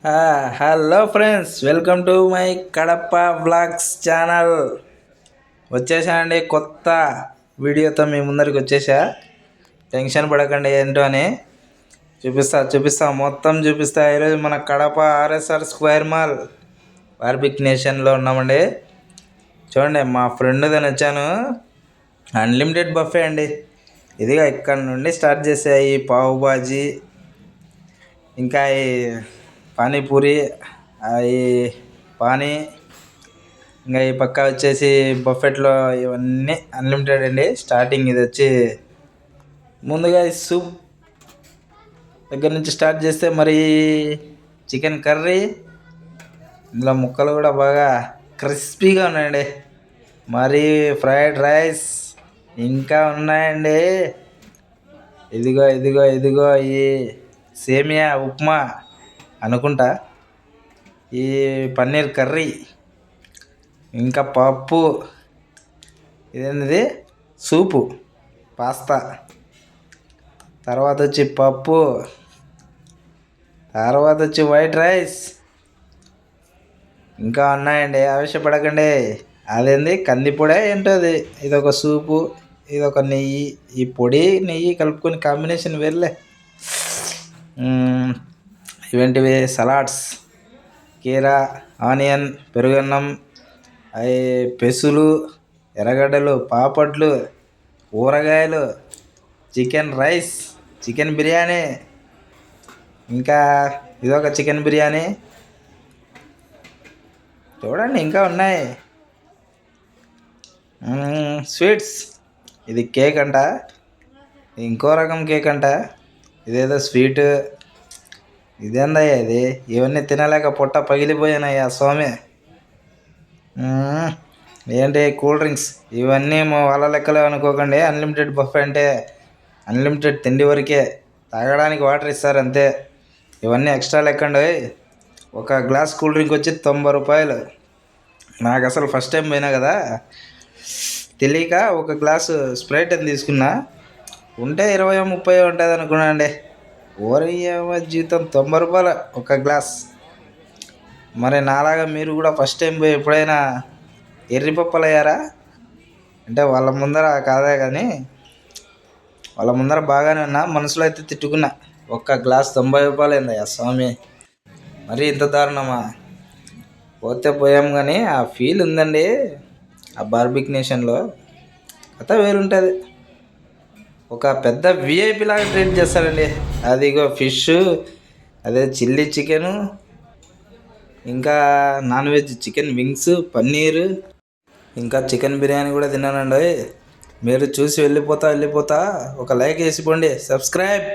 Hello friends, welcome to my Kadapa vlogs channel. వచ్చేసా అండి, కొత్త వీడియోతో మీ ముందరికి వచ్చేసా. టెన్షన్ పడకండి ఏంటో అని చూపిస్తా మొత్తం చూపిస్తా. ఈరోజు మన కడప ఆర్ఎస్ఆర్ స్క్వేర్ మాల్ బార్బిక్ నేషన్లో ఉన్నామండి. చూడండి, మా ఫ్రెండ్తో వచ్చాను. అన్లిమిటెడ్ బఫే అండి. ఇదిగా ఇక్కడ నుండి స్టార్ట్ చేసాయి పావు బాజీ, ఇంకా ఈ పానీపూరి, ఈ పానీ, ఇంకా ఈ పక్క వచ్చేసి బఫెట్లో ఇవన్నీ అన్లిమిటెడ్ అండి. స్టార్టింగ్ ఇది వచ్చి ముందుగా ఈ సూప్ దగ్గర నుంచి స్టార్ట్ చేస్తే మరి చికెన్ కర్రీ, ఇందులో ముక్కలు కూడా బాగా క్రిస్పీగా ఉన్నాయండి. మరి ఫ్రైడ్ రైస్ ఇంకా ఉన్నాయండి. ఇదిగో ఈ సేమియా ఉప్మా అనుకుంటా, ఈ పన్నీర్ కర్రీ, ఇంకా పప్పు, ఇదేంటిది సూపు, పాస్తా, తర్వాత వచ్చి పప్పు, తర్వాత వచ్చి వైట్ రైస్, ఇంకా ఉన్నాయండి. ఆవేశపడకండి. అదేంది కందిపొడి ఏంటో అది, ఇదొక సూపు, ఇదొక నెయ్యి. ఈ పొడి నెయ్యి కలుపుకొని కాంబినేషన్ వేర్లే. ఇవేంటివి సలాడ్స్, కీరా, ఆనియన్, పెరుగన్నం, అవి పెసులు, ఎర్రగడ్డలు, పాపడ్లు, ఊరగాయలు, చికెన్ రైస్, చికెన్ బిర్యానీ, ఇంకా ఇదొక చికెన్ బిర్యానీ. చూడండి ఇంకా ఉన్నాయి. స్వీట్స్, ఇది కేక్ అంట, ఇంకో రకం కేక్ అంట, ఇదేదో స్వీట్. ఇదేందయ్యా ఇది? ఇవన్నీ తినలేక పొట్ట పగిలిపోయానయ్యా స్వామి. ఏంటి కూల్ డ్రింక్స్, ఇవన్నీ మా వాళ్ళ లెక్కలే అనుకోకండి. అన్లిమిటెడ్ బఫే అంటే అన్లిమిటెడ్ తిండి వరకే, తాగడానికి వాటర్ ఇస్తారు అంతే. ఇవన్నీ ఎక్స్ట్రా లెక్కండి. ఒక గ్లాస్ కూల్ డ్రింక్ వచ్చి 90 రూపాయలు. నాకు అసలు ఫస్ట్ టైం పోయినా కదా, తెలియక ఒక గ్లాసు స్ప్రైట్ అని తీసుకున్నా. ఉంటే 20-30 ఉంటుంది అనుకున్నా అండి. ఓరయ్యవ జీతం 90 రూపాయలు ఒక గ్లాస్. మరి నాలాగా మీరు కూడా ఫస్ట్ టైం పోయి ఎప్పుడైనా ఎర్రిపప్పలు అయ్యారా? అంటే వాళ్ళ ముందర కాదే కానీ, వాళ్ళ ముందర బాగానే ఉన్నా, మనసులో అయితే తిట్టుకున్నా. ఒక్క గ్లాస్ 90 రూపాయలు ఏందయ్యా స్వామి, మరి ఇంత దారుణమా? పోతే పోయాం కానీ ఆ ఫీల్ ఉందండి. ఆ బార్బిక్ నేషన్లో కథ వేరుంటుంది. ఒక పెద్ద విఐపి లాగా ట్రీట్ చేస్తారండి. అదిగో ఫిష్, అదే చిల్లీ చికెను, ఇంకా non veg chicken wings, paneer, ఇంకా చికెన్ బిర్యానీ కూడా తిన్నానండి. మీరు చూసి వెళ్ళిపోతా ఒక లైక్ వేసిపోండి. సబ్స్క్రైబ్.